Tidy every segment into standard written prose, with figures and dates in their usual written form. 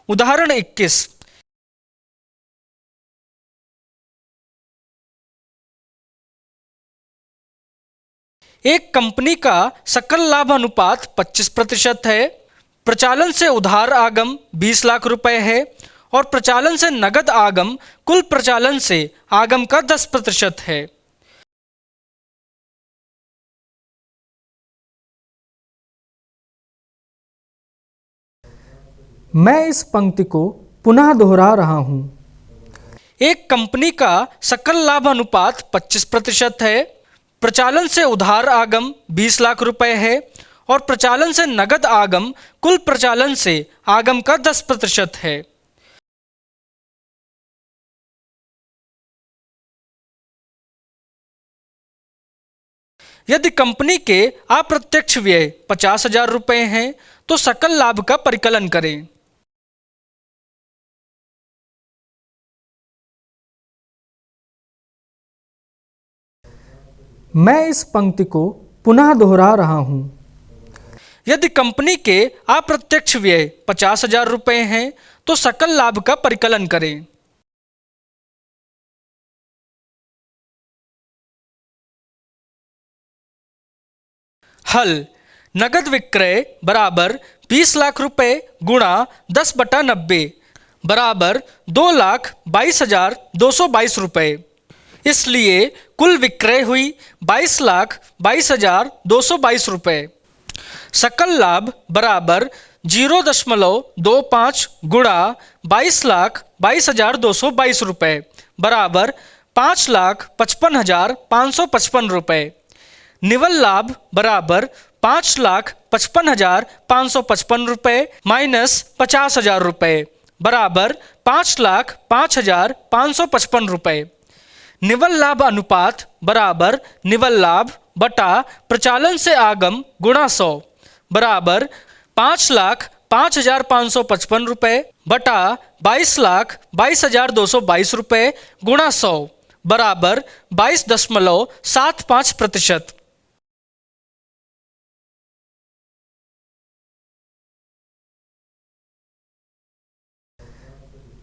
उदाहरण 21। एक कंपनी का सकल लाभ अनुपात 25% है। प्रचालन से उधार आगम 20 लाख रुपए है और प्रचालन से नगद आगम कुल प्रचालन से आगम का 10% है। मैं इस पंक्ति को पुनः दोहरा रहा हूं। एक कंपनी का सकल लाभ अनुपात 25% है। प्रचालन से उधार आगम 20 लाख रुपए है और प्रचालन से नगद आगम कुल प्रचालन से आगम का 10% है। यदि कंपनी के अप्रत्यक्ष व्यय 50,000 रुपए हैं तो सकल लाभ का परिकलन करें। मैं इस पंक्ति को पुनः दोहरा रहा हूं। यदि कंपनी के अप्रत्यक्ष व्यय 50,000 रुपए हैं तो सकल लाभ का परिकलन करें। हल। नगद विक्रय बराबर 20 लाख रुपए गुणा 10/90 बराबर 2,22,222 रुपए। इसलिए कुल विक्रय हुई 22,22,222 रुपए। सकल लाभ बराबर 0.25 गुणा 22,22,222 रुपए बराबर 5,55,555 रुपए। निवल लाभ बराबर 5,55,555 रुपए माइनस 50,000 रुपए बराबर 5,05,555 रुपए। निवल लाभ अनुपात बराबर निवल लाभ बटा प्रचालन से आगम गुणा 100 बराबर 5,05,555 रुपए बटा 22,22,222 रुपए गुणा 100 बराबर 22.75%।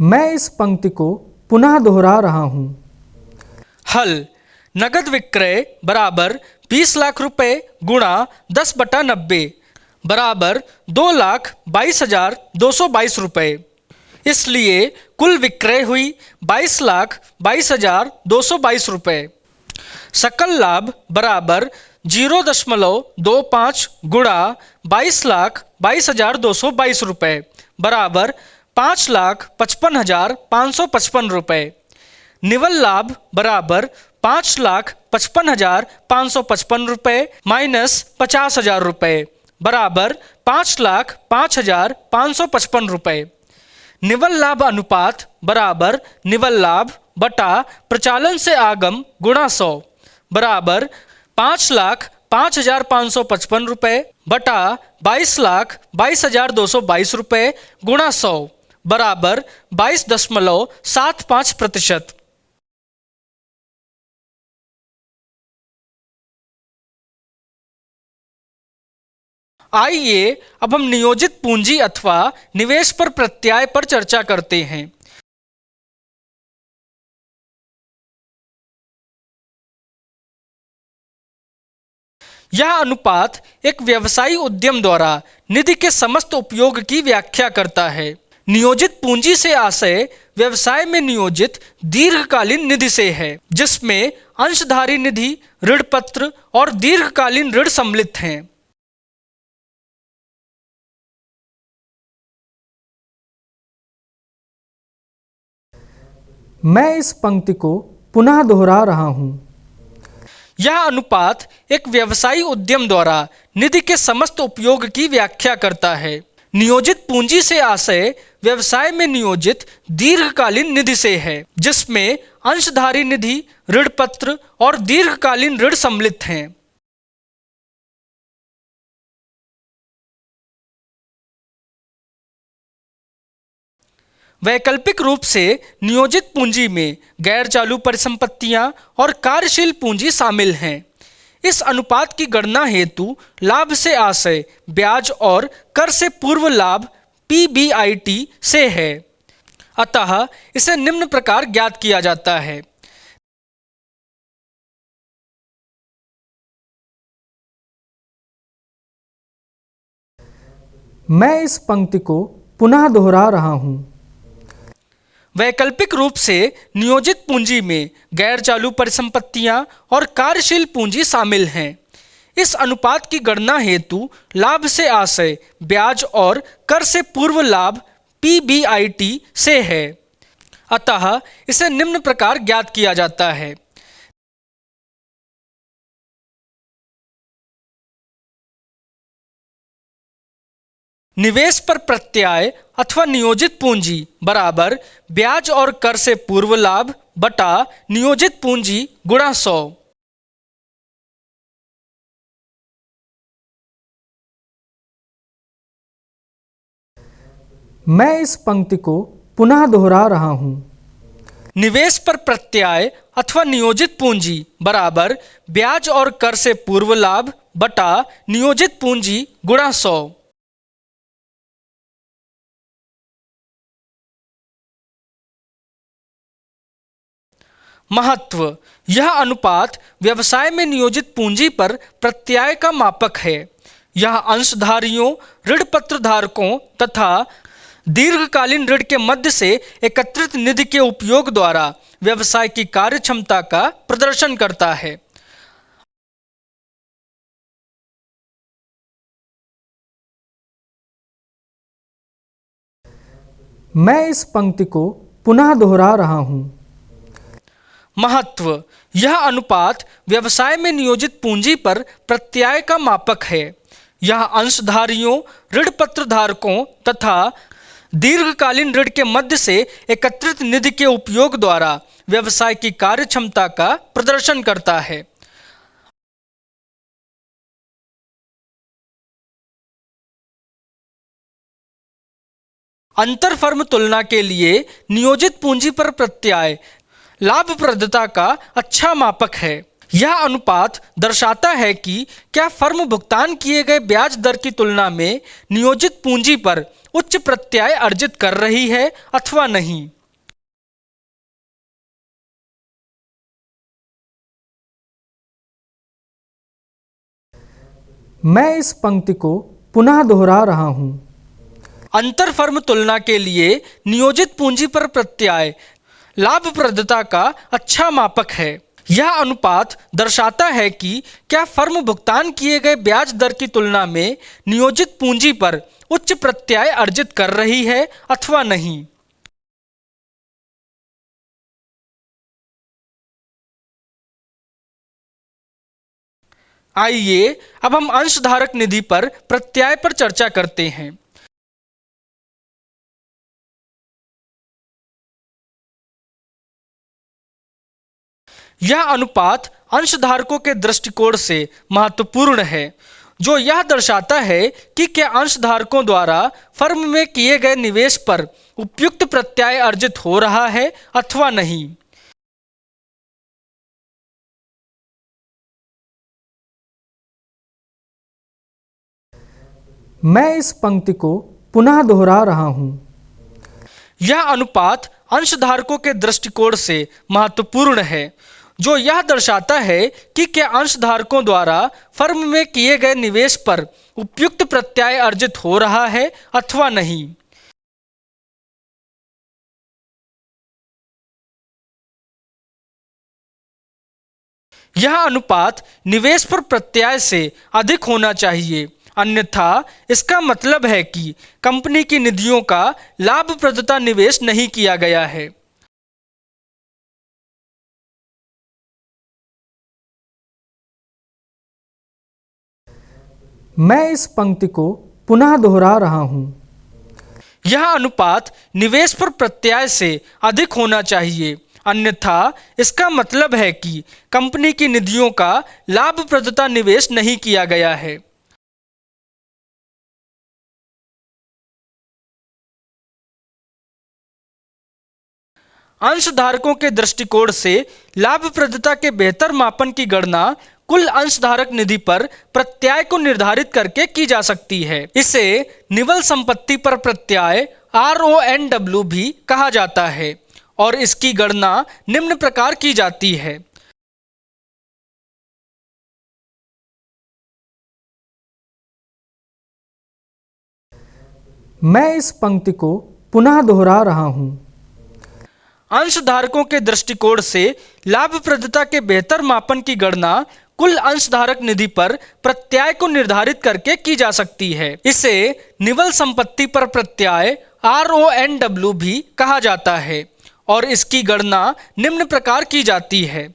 मैं इस पंक्ति को पुनः दोहरा रहा हूं। हल। नगद विक्रय बराबर 20 लाख रुपए गुणा 10/90 बराबर 2,22,222 रुपए। इसलिए कुल विक्रय हुई 22,22,222 रुपए। सकल लाभ बराबर 0.25 गुणा 22,22,222 रुपए बराबर 5,55,555 रुपए। निवल लाभ बराबर 5,55,555 रुपए माइनस 50,000 रुपए बराबर 5,05,555 रुपए। निवल लाभ अनुपात बराबर निवल लाभ बटा प्रचालन से आगम गुणा 100 बराबर 5,05,555 रुपए बटा 22,22,222 रुपए गुणा 100 बराबर 22.75%। आइए अब हम नियोजित पूंजी अथवा निवेश पर प्रत्याय पर चर्चा करते हैं। यह अनुपात एक व्यवसायी उद्यम द्वारा निधि के समस्त उपयोग की व्याख्या करता है। नियोजित पूंजी से आशय व्यवसाय में नियोजित दीर्घकालीन निधि से है, जिसमें अंशधारी निधि, ऋण पत्र और दीर्घकालीन ऋण सम्मिलित हैं। मैं इस पंक्ति को पुनः दोहरा रहा हूं। यह अनुपात एक व्यवसायी उद्यम द्वारा निधि के समस्त उपयोग की व्याख्या करता है। नियोजित पूंजी से आशय व्यवसाय में नियोजित दीर्घकालीन निधि से है, जिसमें अंशधारी निधि, ऋण पत्र और दीर्घकालीन ऋण सम्मिलित हैं। वैकल्पिक रूप से नियोजित पूंजी में गैर चालू परिसंपत्तियां और कार्यशील पूंजी शामिल हैं। इस अनुपात की गणना हेतु लाभ से आशय ब्याज और कर से पूर्व लाभ PBIT से है, अतः इसे निम्न प्रकार ज्ञात किया जाता है। मैं इस पंक्ति को पुनः दोहरा रहा हूँ। वैकल्पिक रूप से नियोजित पूंजी में गैर चालू परिसंपत्तियां और कार्यशील पूंजी शामिल हैं। इस अनुपात की गणना हेतु लाभ से आशय ब्याज और कर से पूर्व लाभ PBIT से है, अतः इसे निम्न प्रकार ज्ञात किया जाता है। निवेश पर प्रत्याय अथवा नियोजित पूंजी बराबर ब्याज और कर से पूर्व लाभ बटा नियोजित पूंजी गुणा 100। मैं इस पंक्ति को पुनः दोहरा रहा हूँ। निवेश पर प्रत्याय अथवा नियोजित पूंजी बराबर ब्याज और कर से पूर्व लाभ बटा नियोजित पूंजी गुणा 100। महत्व: यह अनुपात व्यवसाय में नियोजित पूंजी पर प्रत्याय का मापक है। यह अंशधारियों, ऋण पत्र धारकों तथा दीर्घकालीन ऋण के मध्य से एकत्रित निधि के उपयोग द्वारा व्यवसाय की कार्यक्षमता का प्रदर्शन करता है। मैं इस पंक्ति को पुनः दोहरा रहा हूँ। महत्व: यह अनुपात व्यवसाय में नियोजित पूंजी पर प्रत्याय का मापक है। यह अंशधारियों, ऋण पत्र धारकों तथा दीर्घकालीन ऋण के मध्य से एकत्रित निधि के उपयोग द्वारा व्यवसाय की कार्यक्षमता का प्रदर्शन करता है। अंतर फर्म तुलना के लिए नियोजित पूंजी पर प्रत्याय लाभप्रदता का अच्छा मापक है। यह अनुपात दर्शाता है कि क्या फर्म भुगतान किए गए ब्याज दर की तुलना में नियोजित पूंजी पर उच्च प्रत्याय अर्जित कर रही है अथवा नहीं। मैं इस पंक्ति को पुनः दोहरा रहा हूँ। अंतर फर्म तुलना के लिए नियोजित पूंजी पर प्रत्याय लाभप्रदता का अच्छा मापक है। यह अनुपात दर्शाता है कि क्या फर्म भुगतान किए गए ब्याज दर की तुलना में नियोजित पूंजी पर उच्च प्रत्याय अर्जित कर रही है अथवा नहीं। आइए अब हम अंशधारक निधि पर प्रत्याय पर चर्चा करते हैं। यह अनुपात अंशधारकों के दृष्टिकोण से महत्वपूर्ण है, जो यह दर्शाता है कि क्या अंशधारकों द्वारा फर्म में किए गए निवेश पर उपयुक्त प्रत्याय अर्जित हो रहा है अथवा नहीं। मैं इस पंक्ति को पुनः दोहरा रहा हूँ। यह अनुपात अंशधारकों के दृष्टिकोण से महत्वपूर्ण है, जो यह दर्शाता है कि क्या अंशधारकों द्वारा फर्म में किए गए निवेश पर उपयुक्त प्रत्याय अर्जित हो रहा है अथवा नहीं। यह अनुपात निवेश पर प्रत्याय से अधिक होना चाहिए, अन्यथा इसका मतलब है कि कंपनी की निधियों का लाभप्रदता निवेश नहीं किया गया है। मैं इस पंक्ति को पुनः दोहरा रहा हूँ। यह अनुपात निवेश पर प्रत्याय से अधिक होना चाहिए, अन्यथा इसका मतलब है कि कंपनी की निधियों का लाभप्रदता निवेश नहीं किया गया है। अंशधारकों के दृष्टिकोण से लाभप्रदता के बेहतर मापन की गणना कुल अंशधारक निधि पर प्रत्याय को निर्धारित करके की जा सकती है। इसे निवल संपत्ति पर प्रत्याय RONW भी कहा जाता है और इसकी गणना निम्न प्रकार की जाती है। मैं इस पंक्ति को पुनः दोहरा रहा हूं। अंशधारकों के दृष्टिकोण से लाभप्रदता के बेहतर मापन की गणना कुल अंशधारक निधि पर प्रत्याय को निर्धारित करके की जा सकती है। इसे निवल संपत्ति पर प्रत्याय RONW भी कहा जाता है और इसकी गणना निम्न प्रकार की जाती है।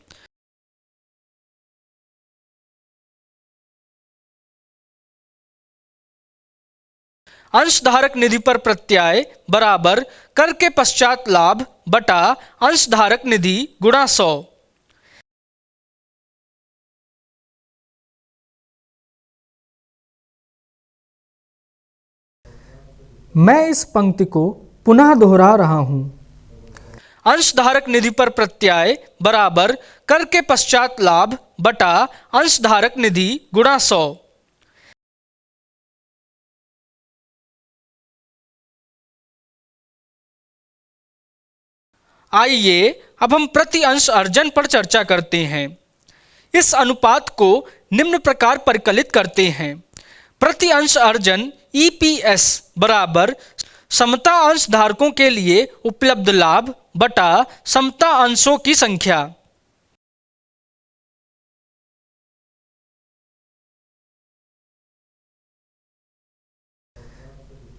अंशधारक निधि पर प्रत्याय बराबर कर के पश्चात लाभ बटा अंशधारक निधि गुणा 100। मैं इस पंक्ति को पुनः दोहरा रहा हूं। अंशधारक निधि पर प्रत्याय बराबर कर के पश्चात लाभ बटा अंशधारक निधि गुणा 100। आइए अब हम प्रति अंश अर्जन पर चर्चा करते हैं। इस अनुपात को निम्न प्रकार परिकलित करते हैं। प्रति अंश अर्जन EPS बराबर समता अंश धारकों के लिए उपलब्ध लाभ बटा समता अंशों की संख्या।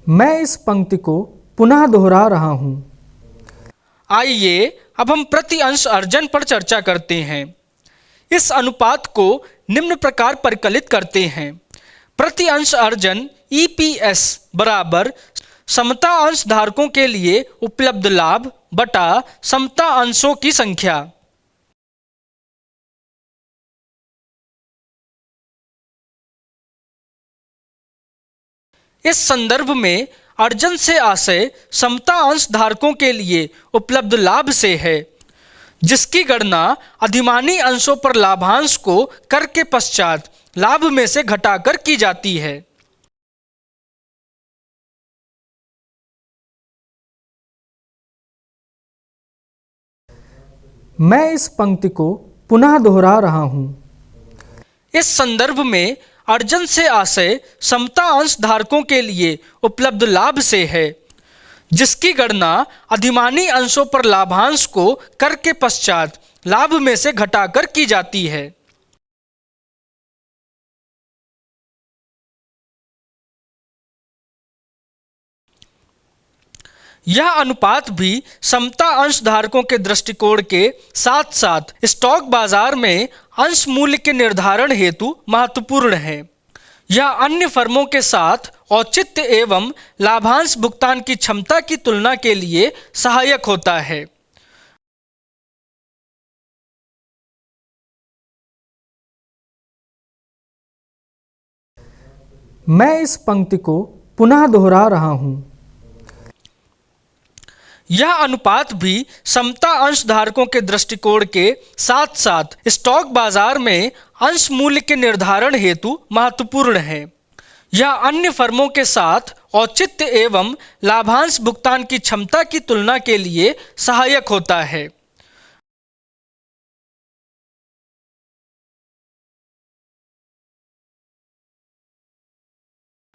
मैं इस पंक्ति को पुनः दोहरा रहा हूं। आइए अब हम प्रति अंश अर्जन पर चर्चा करते हैं। इस अनुपात को निम्न प्रकार परिकलित करते हैं। प्रति अंश अर्जन EPS बराबर समता अंश धारकों के लिए उपलब्ध लाभ बटा समता अंशों की संख्या। इस संदर्भ में अर्जन से आशय समता अंश धारकों के लिए उपलब्ध लाभ से है, जिसकी गणना अधिमानी अंशों पर लाभांश को कर के पश्चात लाभ में से घटाकर की जाती है। मैं इस पंक्ति को पुनः दोहरा रहा हूं। इस संदर्भ में अर्जन से आशय समता अंश धारकों के लिए उपलब्ध लाभ से है, जिसकी गणना अधिमानी अंशों पर लाभांश को कर के पश्चात लाभ में से घटाकर की जाती है। यह अनुपात भी समता अंश धारकों के दृष्टिकोण के साथ साथ स्टॉक बाजार में अंश मूल्य के निर्धारण हेतु महत्वपूर्ण है। यह अन्य फर्मों के साथ औचित्य एवं लाभांश भुगतान की क्षमता की तुलना के लिए सहायक होता है। मैं इस पंक्ति को पुनः दोहरा रहा हूं। यह अनुपात भी समता अंश धारकों के दृष्टिकोण के साथ साथ स्टॉक बाजार में अंश मूल्य के निर्धारण हेतु महत्वपूर्ण है। यह अन्य फर्मों के साथ औचित्य एवं लाभांश भुगतान की क्षमता की तुलना के लिए सहायक होता है।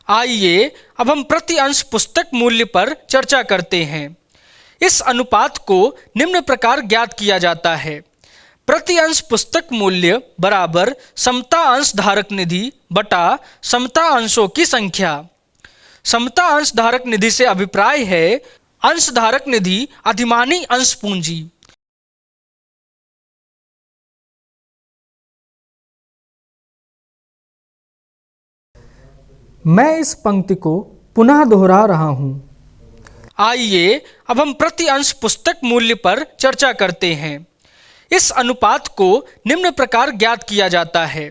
आइए अब हम प्रति अंश पुस्तक मूल्य पर चर्चा करते हैं। इस अनुपात को निम्न प्रकार ज्ञात किया जाता है। प्रति अंश पुस्तक मूल्य बराबर समता अंश धारक निधि बटा समता अंशों की संख्या। समता अंश धारक निधि से अभिप्राय है अंश धारक निधि अधिमानी अंश पूंजी। मैं इस पंक्ति को पुनः दोहरा रहा हूं। आइए अब हम प्रति अंश पुस्तक मूल्य पर चर्चा करते हैं। इस अनुपात को निम्न प्रकार ज्ञात किया जाता है।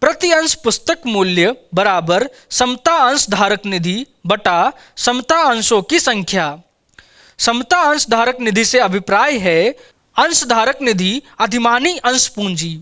प्रति अंश पुस्तक मूल्य बराबर समता अंश धारक निधि बटा समता अंशों की संख्या। समता अंश धारक निधि से अभिप्राय है अंश धारक निधि अधिमानी अंश पूंजी।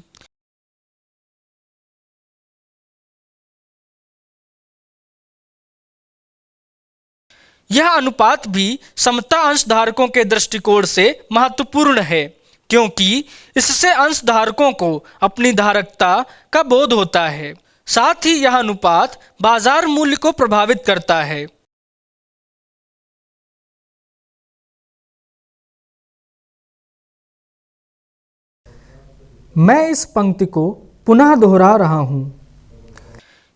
यह अनुपात भी समता अंशधारकों के दृष्टिकोण से महत्वपूर्ण है, क्योंकि इससे अंशधारकों को अपनी धारकता का बोध होता है। साथ ही यह अनुपात बाजार मूल्य को प्रभावित करता है। मैं इस पंक्ति को पुनः दोहरा रहा हूँ।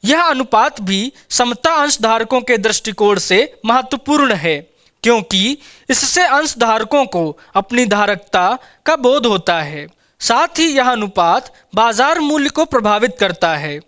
यह अनुपात भी समता अंशधारकों के दृष्टिकोण से महत्वपूर्ण है, क्योंकि इससे अंशधारकों को अपनी धारकता का बोध होता है। साथ ही यह अनुपात बाजार मूल्य को प्रभावित करता है।